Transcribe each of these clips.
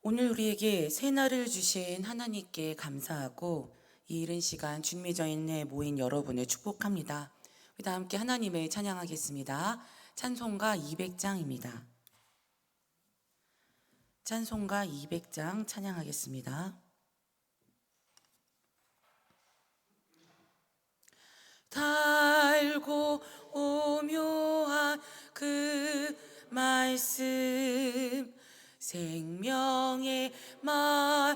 오늘 우리에게 새 날을 주신 하나님께 감사하고 이 이른 시간 준비전에 모인 여러분을 축복합니다. 우리 다 함께 하나님을 찬양하겠습니다. 찬송가 200장입니다. 찬송가 200장 찬양하겠습니다. 달고 오묘한 그 말씀, 생명의 말씀은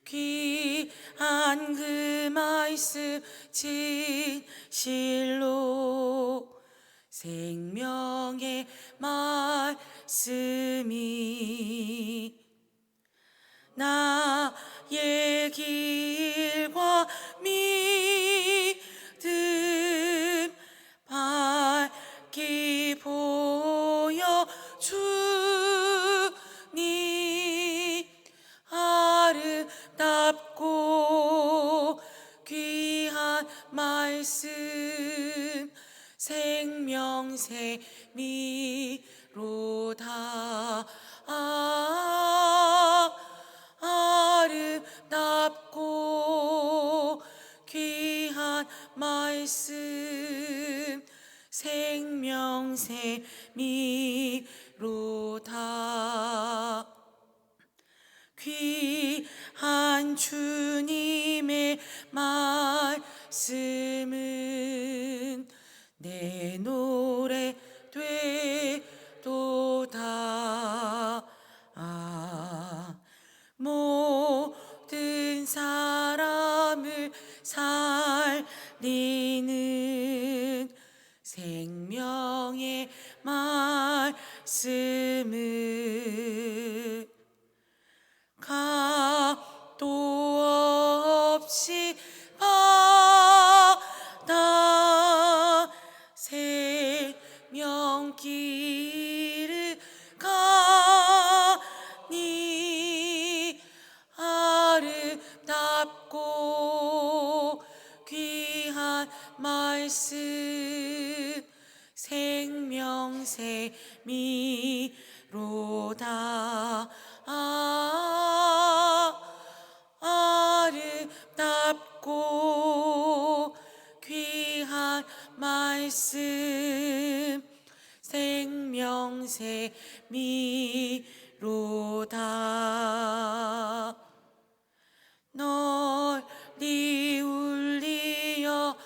귀한 그 말씀 진실로, 생명의 말씀이 나의 길과 믿음 밝히 보여주니, 아름답고 귀한 말씀, 생명새미로다. 아름답고 귀한 말씀, 생명새미로다. 귀한 주님의 말씀은 내 노래 되도다. 모든 사람을 살리는 생명의 말씀을 값도 없이 받아 생명길을 가니, 아름답고 귀한 말씀, 생명새미로다. 아름답고 귀한 말씀, 생명새미로다. 널리 울리어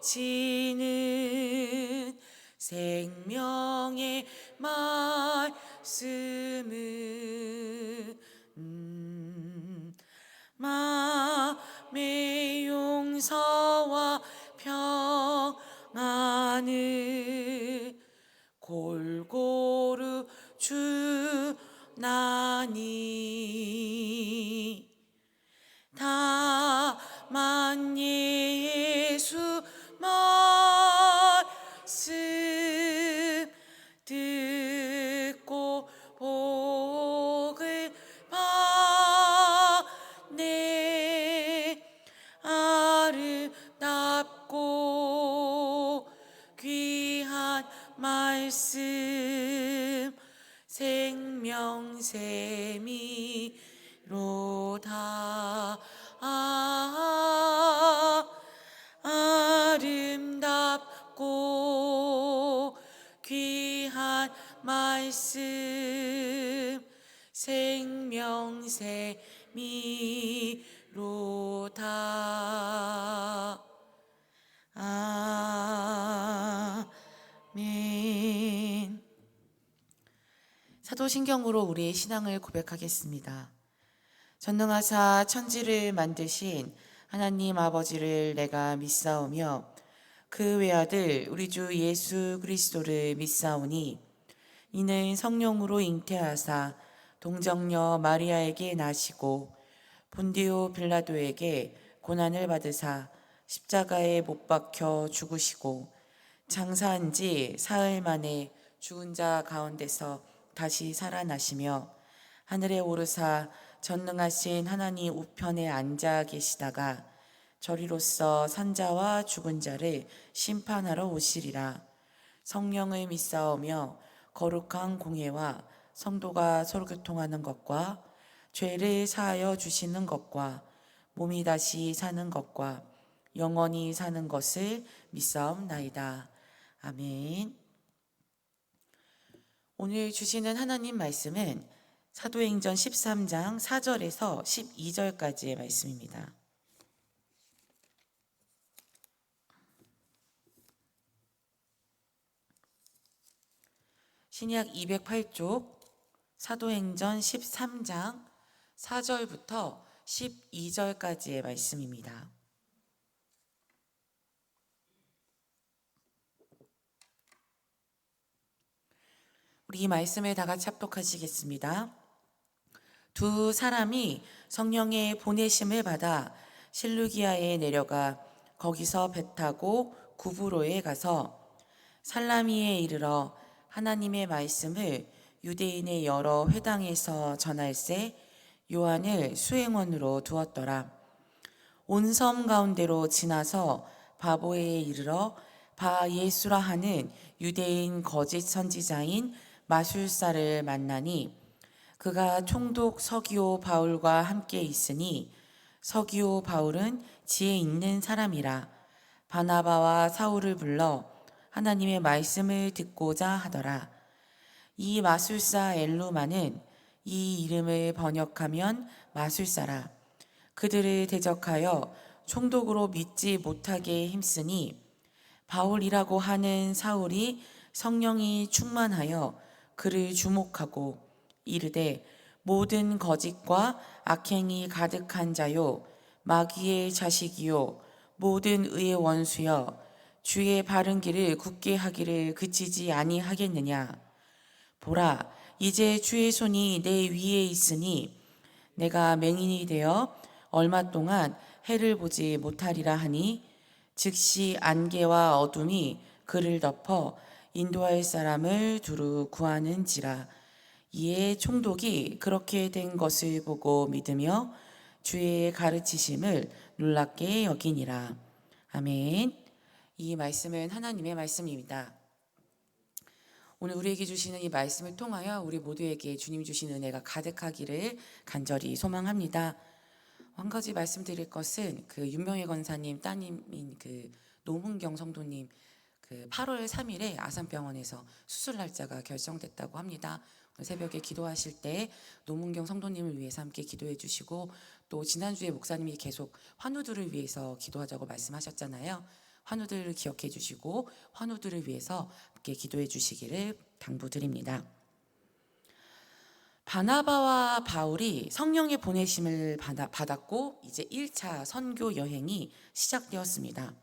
퍼지는 생명의 말씀은 마음의 용서와 평안을 골고루 주나니, 다만 예수 말씀 듣고 복을 받네. 아름답고 귀한 말씀, 생명새미로다. 아름답고 귀한 말씀, 생명새미로다. 아멘. 사도신경으로 우리의 신앙을 고백하겠습니다. 전능하사 천지를 만드신 하나님 아버지를 내가 믿사오며 그 외아들 우리 주 예수 그리스도를 믿사오니, 이는 성령으로 잉태하사 동정녀 마리아에게 나시고 본디오 빌라도에게 고난을 받으사 십자가에 못 박혀 죽으시고 장사한 지 사흘 만에 죽은 자 가운데서 다시 살아나시며 하늘에 오르사 전능하신 하나님 우편에 앉아 계시다가 저리로서 산자와 죽은 자를 심판하러 오시리라. 성령을 믿사오며 거룩한 공예와 성도가 서로 교통하는 것과 죄를 사하여 주시는 것과 몸이 다시 사는 것과 영원히 사는 것을 믿사옵나이다. 아멘. 오늘 주시는 하나님 말씀은 사도행전 13장 4절에서 12절까지의 말씀입니다. 신약 208쪽 사도행전 13장 4절부터 12절까지의 말씀입니다. 우리 이 말씀을 다 같이 합독하시겠습니다. 두 사람이 성령의 보내심을 받아 실루기아에 내려가 거기서 배 타고 구브로에 가서 살라미에 이르러 하나님의 말씀을 유대인의 여러 회당에서 전할세 요한을 수행원으로 두었더라. 온 섬 가운데로 지나서 바보에 이르러 바 예수라 하는 유대인 거짓 선지자인 마술사를 만나니 그가 총독 서기오 바울과 함께 있으니 서기오 바울은 지혜 있는 사람이라 바나바와 사울을 불러 하나님의 말씀을 듣고자 하더라. 이 마술사 엘루마는 이 이름을 번역하면 마술사라. 그들을 대적하여 총독으로 믿지 못하게 힘쓰니 바울이라고 하는 사울이 성령이 충만하여 그를 주목하고 이르되 모든 거짓과 악행이 가득한 자요 마귀의 자식이요 모든 의의 원수여 주의 바른 길을 굳게 하기를 그치지 아니하겠느냐. 보라 이제 주의 손이 내 위에 있으니 내가 맹인이 되어 얼마 동안 해를 보지 못하리라 하니 즉시 안개와 어둠이 그를 덮어 인도할 사람을 두루 구하는지라. 이에 총독이 그렇게 된 것을 보고 믿으며 주의 가르치심을 놀랍게 여기니라. 아멘. 이 말씀은 하나님의 말씀입니다. 오늘 우리에게 주시는 이 말씀을 통하여 우리 모두에게 주님 주신 은혜가 가득하기를 간절히 소망합니다. 한 가지 말씀드릴 것은 그 윤명혜 권사님 따님인 그 노문경 성도님 그 8월 3일에 아산병원에서 수술 날짜가 결정됐다고 합니다. 오늘 새벽에 기도하실 때 노문경 성도님을 위해서 함께 기도해 주시고 또 지난주에 목사님이 계속 환우들을 위해서 기도하자고 말씀하셨잖아요. 환우들을 기억해 주시고 환우들을 위해서 함께 기도해 주시기를 당부드립니다. 바나바와 바울이 성령의 보내심을 받았고 이제 1차 선교 여행이 시작되었습니다.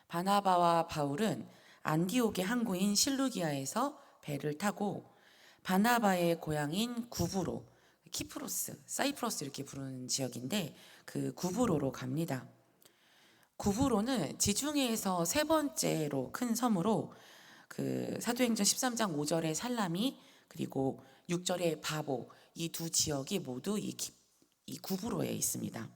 바나바와 바울은 안디옥의 항구인 실루기아에서 배를 타고 바나바의 고향인 구브로, 키프로스, 사이프러스 이렇게 부르는 지역인데 그 구브로로 갑니다. 구브로는 지중해에서 세 번째로 큰 섬으로 그 사도행전 13장 5절의 살라미 그리고 6절의 바보 이 두 지역이 모두 이 구브로에 있습니다.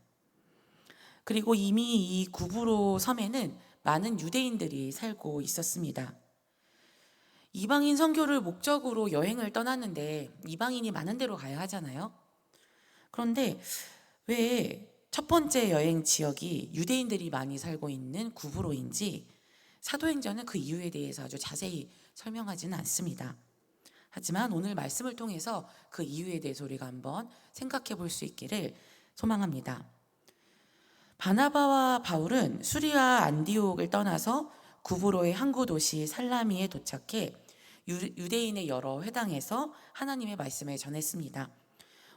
그리고 이미 이 구브로 섬에는 많은 유대인들이 살고 있었습니다. 이방인 선교를 목적으로 여행을 떠났는데 이방인이 많은 데로 가야 하잖아요. 그런데 왜 첫 번째 여행 지역이 유대인들이 많이 살고 있는 구브로인지 사도행전은 그 이유에 대해서 아주 자세히 설명하지는 않습니다. 하지만 오늘 말씀을 통해서 그 이유에 대해서 우리가 한번 생각해 볼 수 있기를 소망합니다. 바나바와 바울은 수리아 안디옥을 떠나서 구브로의 항구 도시 살라미에 도착해 유대인의 여러 회당에서 하나님의 말씀을 전했습니다.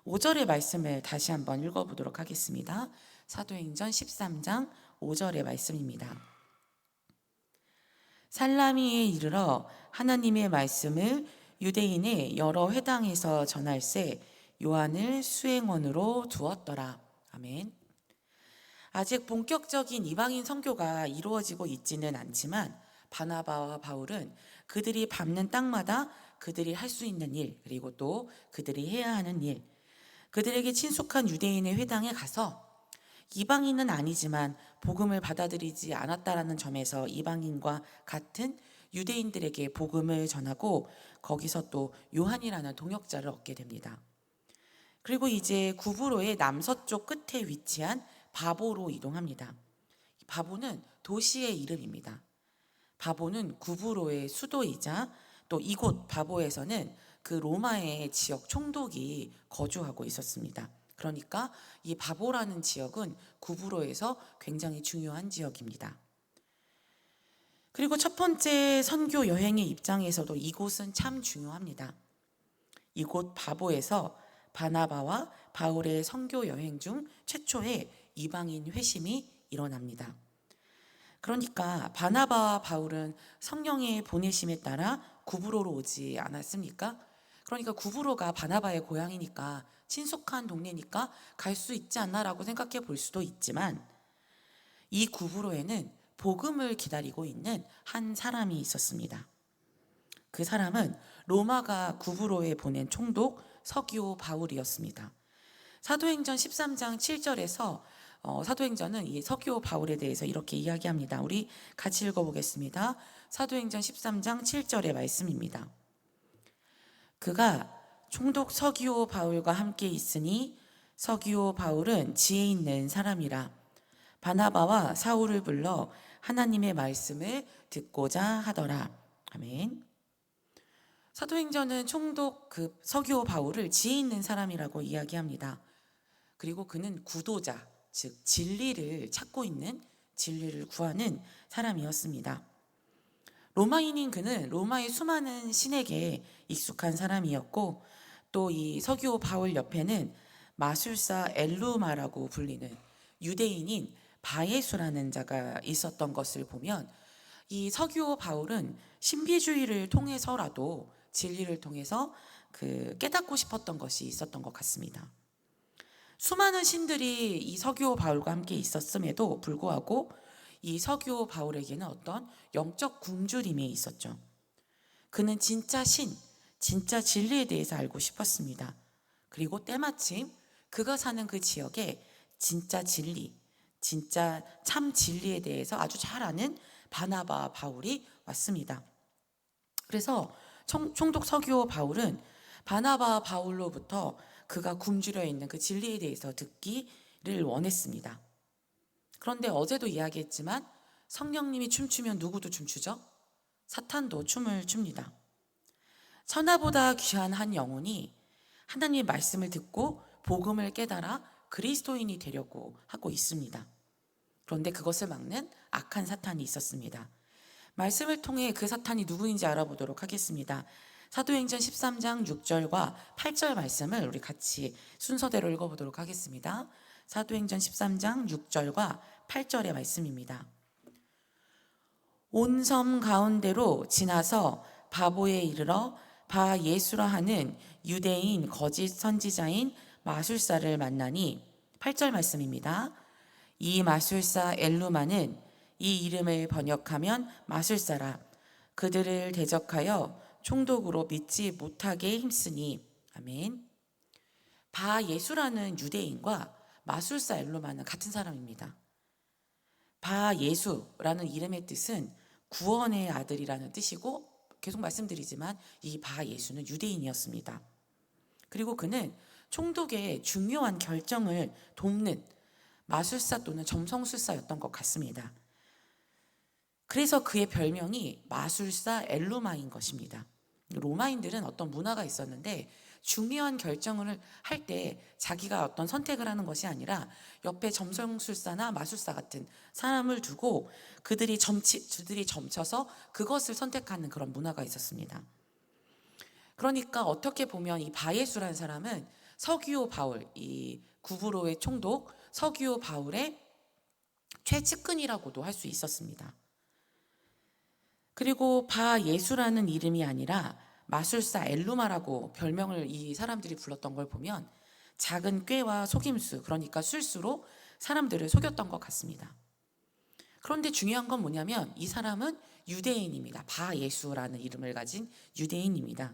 5절의 말씀을 다시 한번 읽어보도록 하겠습니다. 사도행전 13장 5절의 말씀입니다. 살라미에 이르러 하나님의 말씀을 유대인의 여러 회당에서 전할세 요한을 수행원으로 두었더라. 아멘. 아직 본격적인 이방인 선교가 이루어지고 있지는 않지만 바나바와 바울은 그들이 밟는 땅마다 그들이 할 수 있는 일 그리고 또 그들이 해야 하는 일 그들에게 친숙한 유대인의 회당에 가서 이방인은 아니지만 복음을 받아들이지 않았다라는 점에서 이방인과 같은 유대인들에게 복음을 전하고 거기서 또 요한이라는 동역자를 얻게 됩니다. 그리고 이제 구브로의 남서쪽 끝에 위치한 바보로 이동합니다. 바보는 도시의 이름입니다. 바보는 구브로의 수도이자 또 이곳 바보에서는 그 로마의 지역 총독이 거주하고 있었습니다. 그러니까 이 바보라는 지역은 구브로에서 굉장히 중요한 지역입니다. 그리고 첫 번째 선교 여행의 입장에서도 이곳은 참 중요합니다. 이곳 바보에서 바나바와 바울의 선교 여행 중 최초의 이방인 회심이 일어납니다. 그러니까 바나바와 바울은 성령의 보내심에 따라 구브로로 오지 않았습니까? 그러니까 구브로가 바나바의 고향이니까 친숙한 동네니까 갈 수 있지 않나라고 생각해 볼 수도 있지만 이 구브로에는 복음을 기다리고 있는 한 사람이 있었습니다. 그 사람은 로마가 구브로에 보낸 총독 서기오 바울이었습니다. 사도행전 13장 7절에서 사도행전은 이 서기오 바울에 대해서 이렇게 이야기합니다. 우리 같이 읽어보겠습니다. 사도행전 13장 7절의 말씀입니다. 그가 총독 서기오 바울과 함께 있으니 서기오 바울은 지혜 있는 사람이라 바나바와 사울을 불러 하나님의 말씀을 듣고자 하더라. 아멘. 사도행전은 총독 그 서기오 바울을 지혜 있는 사람이라고 이야기합니다. 그리고 그는 구도자, 즉 진리를 찾고 있는, 진리를 구하는 사람이었습니다. 로마인인 그는 로마의 수많은 신에게 익숙한 사람이었고 또 이 서기오 바울 옆에는 마술사 엘루마라고 불리는 유대인인 바예수라는 자가 있었던 것을 보면 이 서기오 바울은 신비주의를 통해서라도 진리를 통해서 깨닫고 싶었던 것이 있었던 것 같습니다. 수많은 신들이 이 서기오 바울과 함께 있었음에도 불구하고 이 서기오 바울에게는 어떤 영적 굶주림이 있었죠. 그는 진짜 신, 진짜 진리에 대해서 알고 싶었습니다. 그리고 때마침 그가 사는 그 지역에 진짜 진리, 진짜 참 진리에 대해서 아주 잘 아는 바나바 바울이 왔습니다. 그래서 총독 서기오 바울은 바나바 바울로부터 그가 굶주려 있는 그 진리에 대해서 듣기를 원했습니다. 그런데 어제도 이야기했지만 성령님이 춤추면 누구도 춤추죠? 사탄도 춤을 춥니다. 천하보다 귀한 한 영혼이 하나님의 말씀을 듣고 복음을 깨달아 그리스도인이 되려고 하고 있습니다. 그런데 그것을 막는 악한 사탄이 있었습니다. 말씀을 통해 그 사탄이 누구인지 알아보도록 하겠습니다. 사도행전 13장 6절과 8절 말씀을 우리 같이 순서대로 읽어보도록 하겠습니다. 사도행전 13장 6절과 8절의 말씀입니다. 온 섬 가운데로 지나서 바보에 이르러 바 예수라 하는 유대인 거짓 선지자인 마술사를 만나니 8절 말씀입니다. 이 마술사 엘루마는 이 이름을 번역하면 마술사라 그들을 대적하여 총독으로 믿지 못하게 힘쓰니 아멘. 바 예수라는 유대인과 마술사 엘루마는 같은 사람입니다. 바 예수라는 이름의 뜻은 구원의 아들이라는 뜻이고 계속 말씀드리지만 이 바 예수는 유대인이었습니다. 그리고 그는 총독의 중요한 결정을 돕는 마술사 또는 점성술사였던 것 같습니다. 그래서 그의 별명이 마술사 엘루마인 것입니다. 로마인들은 어떤 문화가 있었는데 중요한 결정을 할 때 자기가 어떤 선택을 하는 것이 아니라 옆에 점성술사나 마술사 같은 사람을 두고 그들이 점쳐서 그것을 선택하는 그런 문화가 있었습니다. 그러니까 어떻게 보면 이 바예수라는 사람은 서기오 바울, 이 구브로의 총독 서기오 바울의 최측근이라고도 할 수 있었습니다. 그리고 바예수라는 이름이 아니라 마술사 엘루마라고 별명을 이 사람들이 불렀던 걸 보면 작은 꾀와 속임수, 그러니까 술수로 사람들을 속였던 것 같습니다. 그런데 중요한 건 뭐냐면 이 사람은 유대인입니다. 바예수라는 이름을 가진 유대인입니다.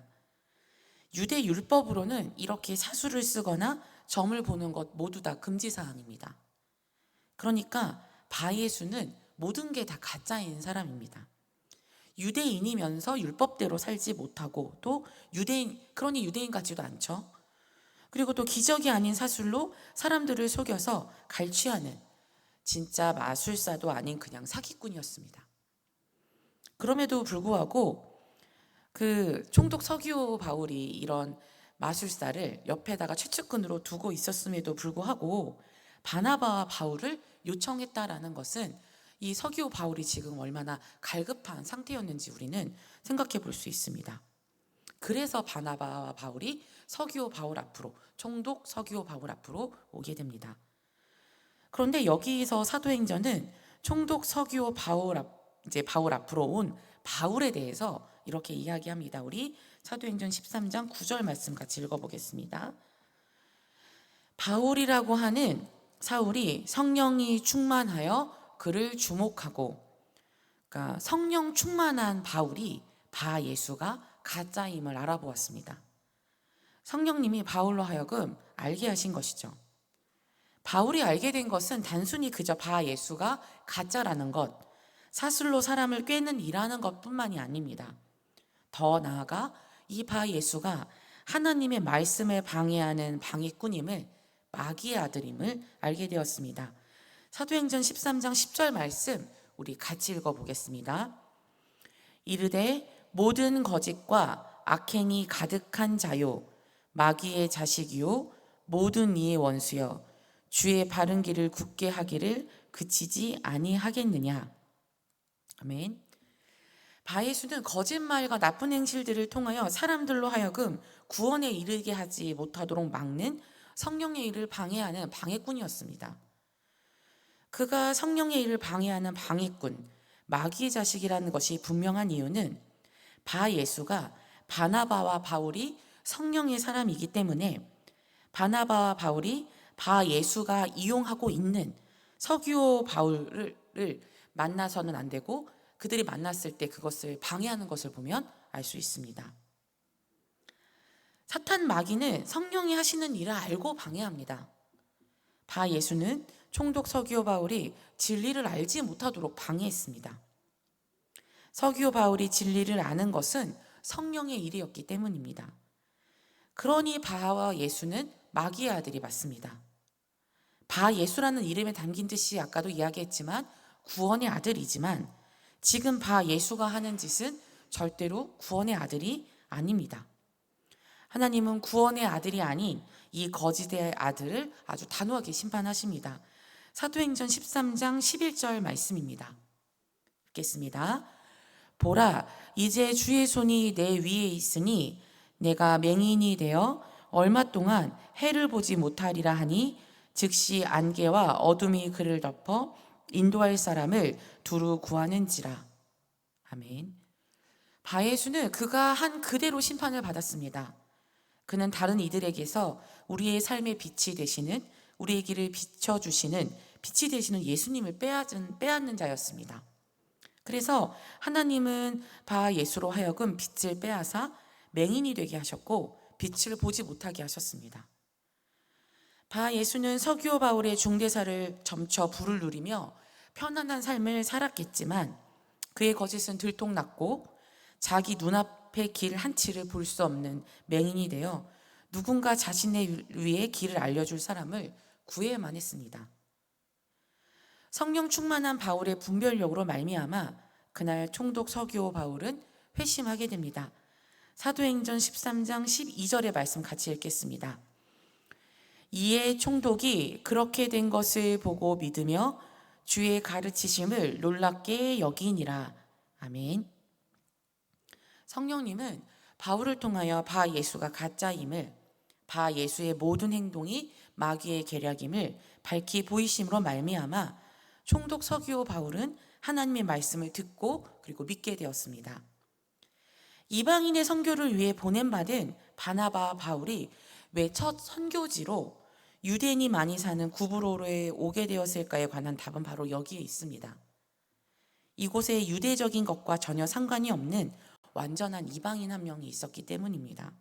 유대 율법으로는 이렇게 사수를 쓰거나 점을 보는 것 모두 다 금지사항입니다. 그러니까 바예수는 모든 게 다 가짜인 사람입니다. 유대인이면서 율법대로 살지 못하고 또 그러니 유대인 같지도 않죠. 그리고 또 기적이 아닌 사술로 사람들을 속여서 갈취하는 진짜 마술사도 아닌 그냥 사기꾼이었습니다. 그럼에도 불구하고 그 총독 서기오 바울이 이런 마술사를 옆에다가 최측근으로 두고 있었음에도 불구하고 바나바와 바울을 요청했다라는 것은 이 서기오 바울이 지금 얼마나 갈급한 상태였는지 우리는 생각해 볼 수 있습니다. 그래서 바나바와 바울이 서기오 바울 앞으로, 총독 서기오 바울 앞으로 오게 됩니다. 그런데 여기서 사도행전은 총독 서기오 바울 앞으로 온 바울에 대해서 이렇게 이야기합니다. 우리 사도행전 13장 9절 말씀 같이 읽어보겠습니다. 바울이라고 하는 사울이 성령이 충만하여 그를 주목하고, 그러니까 성령 충만한 바울이 바 예수가 가짜임을 알아보았습니다. 성령님이 바울로 하여금 알게 하신 것이죠. 바울이 알게 된 것은 단순히 그저 바 예수가 가짜라는 것, 사술로 사람을 꿰는 일하는 것뿐만이 아닙니다. 더 나아가 이 바 예수가 하나님의 말씀을 방해하는 방해꾼임을, 마귀의 아들임을 알게 되었습니다. 사도행전 13장 10절 말씀 우리 같이 읽어보겠습니다. 이르되 모든 거짓과 악행이 가득한 자요 마귀의 자식이요 모든 이의 원수여 주의 바른 길을 굳게 하기를 그치지 아니하겠느냐. 아멘. 바예수는 거짓말과 나쁜 행실들을 통하여 사람들로 하여금 구원에 이르게 하지 못하도록 막는 성령의 일을 방해하는 방해꾼이었습니다. 그가 성령의 일을 방해하는 방해꾼, 마귀의 자식이라는 것이 분명한 이유는 바예수가 바나바와 바울이 성령의 사람이기 때문에 바나바와 바울이 바예수가 이용하고 있는 서기오 바울을 만나서는 안 되고 그들이 만났을 때 그것을 방해하는 것을 보면 알 수 있습니다. 사탄 마귀는 성령이 하시는 일을 알고 방해합니다. 바예수는 총독 서기오 바울이 진리를 알지 못하도록 방해했습니다. 서기오 바울이 진리를 아는 것은 성령의 일이었기 때문입니다. 그러니 바와 예수는 마귀의 아들이 맞습니다. 바예수라는 이름에 담긴 뜻이 아까도 이야기했지만 구원의 아들이지만 지금 바예수가 하는 짓은 절대로 구원의 아들이 아닙니다. 하나님은 구원의 아들이 아닌 이 거짓의 아들을 아주 단호하게 심판하십니다. 사도행전 13장 11절 말씀입니다. 읽겠습니다. 보라, 이제 주의 손이 내 위에 있으니 내가 맹인이 되어 얼마 동안 해를 보지 못하리라 하니 즉시 안개와 어둠이 그를 덮어 인도할 사람을 두루 구하는지라. 아멘. 바예수는 그가 한 그대로 심판을 받았습니다. 그는 다른 이들에게서 우리의 삶의 빛이 되시는, 우리의 길을 비춰주시는 빛이 되시는 예수님을 빼앗는 자였습니다. 그래서 하나님은 바예수로 하여금 빛을 빼앗아 맹인이 되게 하셨고 빛을 보지 못하게 하셨습니다. 바예수는 서기오 바울의 중대사를 점쳐 불을 누리며 편안한 삶을 살았겠지만 그의 거짓은 들통났고 자기 눈앞의 길 한치를 볼 수 없는 맹인이 되어 누군가 자신의 위에 길을 알려줄 사람을 구해야만 했습니다. 성령 충만한 바울의 분별력으로 말미암아 그날 총독 서기오 바울은 회심하게 됩니다. 사도행전 13장 12절의 말씀 같이 읽겠습니다. 이에 총독이 그렇게 된 것을 보고 믿으며 주의 가르치심을 놀랍게 여기니라. 아멘. 성령님은 바울을 통하여 바예수가 가짜임을, 바예수의 모든 행동이 마귀의 계략임을 밝히 보이심으로 말미암아 총독 서기오 바울은 하나님의 말씀을 듣고 그리고 믿게 되었습니다. 이방인의 선교를 위해 보냄받은 바나바와 바울이 왜 첫 선교지로 유대인이 많이 사는 구브로로에 오게 되었을까에 관한 답은 바로 여기에 있습니다. 이곳에 유대적인 것과 전혀 상관이 없는 완전한 이방인 한 명이 있었기 때문입니다.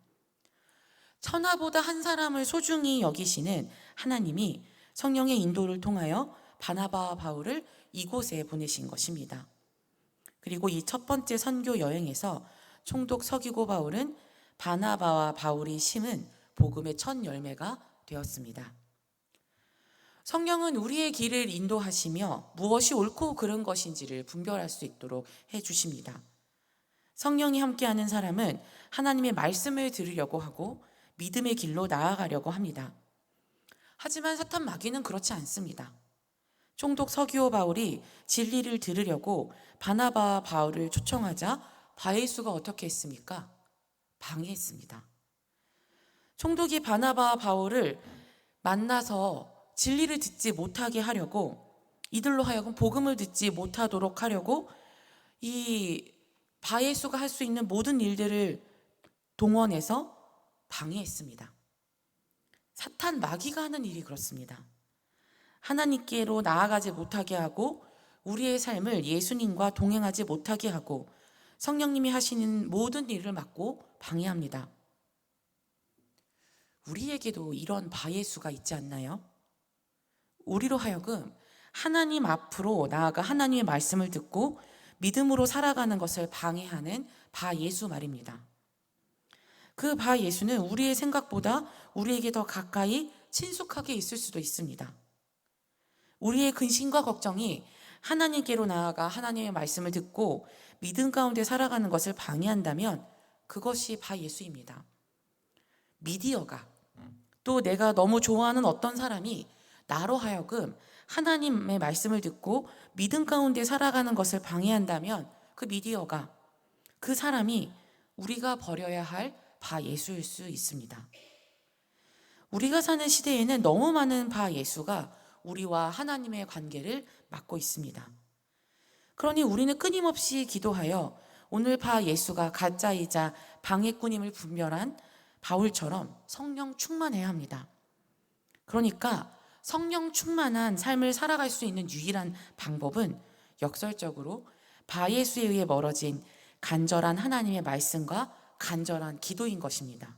천하보다 한 사람을 소중히 여기시는 하나님이 성령의 인도를 통하여 바나바와 바울을 이곳에 보내신 것입니다. 그리고 이 첫 번째 선교 여행에서 총독 서기고 바울은 바나바와 바울이 심은 복음의 첫 열매가 되었습니다. 성령은 우리의 길을 인도하시며 무엇이 옳고 그른 것인지를 분별할 수 있도록 해주십니다. 성령이 함께하는 사람은 하나님의 말씀을 들으려고 하고 믿음의 길로 나아가려고 합니다. 하지만 사탄 마귀는 그렇지 않습니다. 총독 서기오 바울이 진리를 들으려고 바나바와 바울을 초청하자 바예수가 어떻게 했습니까? 방해했습니다. 총독이 바나바와 바울을 만나서 진리를 듣지 못하게 하려고, 이들로 하여금 복음을 듣지 못하도록 하려고 이 바예수가 할 수 있는 모든 일들을 동원해서 방해했습니다. 사탄 마귀가 하는 일이 그렇습니다. 하나님께로 나아가지 못하게 하고 우리의 삶을 예수님과 동행하지 못하게 하고 성령님이 하시는 모든 일을 막고 방해합니다. 우리에게도 이런 바예수가 있지 않나요? 우리로 하여금 하나님 앞으로 나아가 하나님의 말씀을 듣고 믿음으로 살아가는 것을 방해하는 바예수 말입니다. 그 바예수는 우리의 생각보다 우리에게 더 가까이 친숙하게 있을 수도 있습니다. 우리의 근심과 걱정이 하나님께로 나아가 하나님의 말씀을 듣고 믿음 가운데 살아가는 것을 방해한다면 그것이 바예수입니다. 미디어가, 또 내가 너무 좋아하는 어떤 사람이 나로 하여금 하나님의 말씀을 듣고 믿음 가운데 살아가는 것을 방해한다면 그 미디어가, 그 사람이 우리가 버려야 할 바예수일 수 있습니다. 우리가 사는 시대에는 너무 많은 바예수가 우리와 하나님의 관계를 막고 있습니다. 그러니 우리는 끊임없이 기도하여 오늘 바예수가 가짜이자 방해꾼임을 분별한 바울처럼 성령 충만해야 합니다. 그러니까 성령 충만한 삶을 살아갈 수 있는 유일한 방법은 역설적으로 바예수에 의해 멀어진 간절한 하나님의 말씀과 간절한 기도인 것입니다.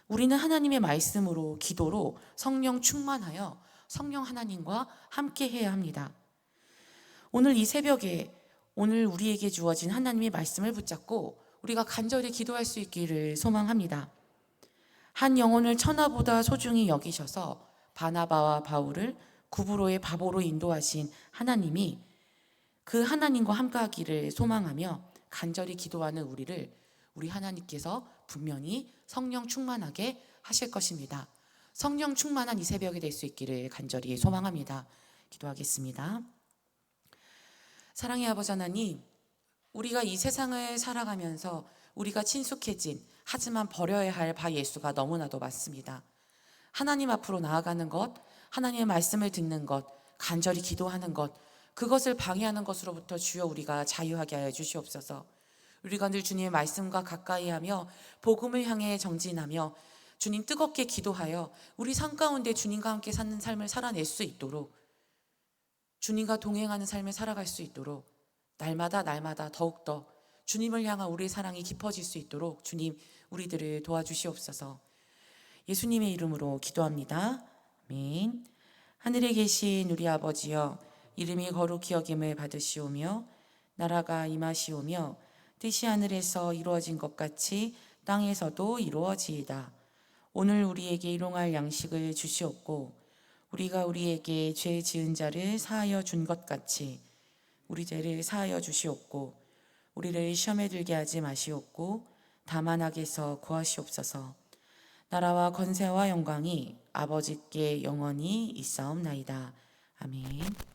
우리는 하나님의 말씀으로, 기도로 성령 충만하여 성령 하나님과 함께 해야 합니다. 오늘 이 새벽에 오늘 우리에게 주어진 하나님의 말씀을 붙잡고 우리가 간절히 기도할 수 있기를 소망합니다. 한 영혼을 천하보다 소중히 여기셔서 바나바와 바울을 구브로의 바보로 인도하신 하나님이 그 하나님과 함께하기를 소망하며 간절히 기도하는 우리 하나님께서 분명히 성령 충만하게 하실 것입니다. 성령 충만한 이 새벽이 될 수 있기를 간절히 소망합니다. 기도하겠습니다. 사랑의 아버지 하나님, 우리가 이 세상을 살아가면서 우리가 친숙해진, 하지만 버려야 할 바예수가 너무나도 많습니다. 하나님 앞으로 나아가는 것, 하나님의 말씀을 듣는 것, 간절히 기도하는 것, 그것을 방해하는 것으로부터 주여 우리가 자유하게 하여 주시옵소서. 우리가 늘 주님의 말씀과 가까이 하며 복음을 향해 정진하며 주님 뜨겁게 기도하여 우리 삶 가운데 주님과 함께 사는 삶을 살아낼 수 있도록, 주님과 동행하는 삶을 살아갈 수 있도록 날마다 더욱더 주님을 향한 우리의 사랑이 깊어질 수 있도록 주님 우리들을 도와주시옵소서. 예수님의 이름으로 기도합니다. 아멘. 하늘에 계신 우리 아버지여, 이름이 거룩히 여김을 받으시오며 나라가 임하시오며 뜻이 하늘에서 이루어진 것 같이 땅에서도 이루어지이다. 오늘 우리에게 일용할 양식을 주시옵고 우리가 우리에게 죄 지은 자를 사하여 준 것 같이 우리 죄를 사하여 주시옵고 우리를 시험에 들게 하지 마시옵고 다만 악에서 구하시옵소서. 나라와 권세와 영광이 아버지께 영원히 있사옵나이다. 아멘.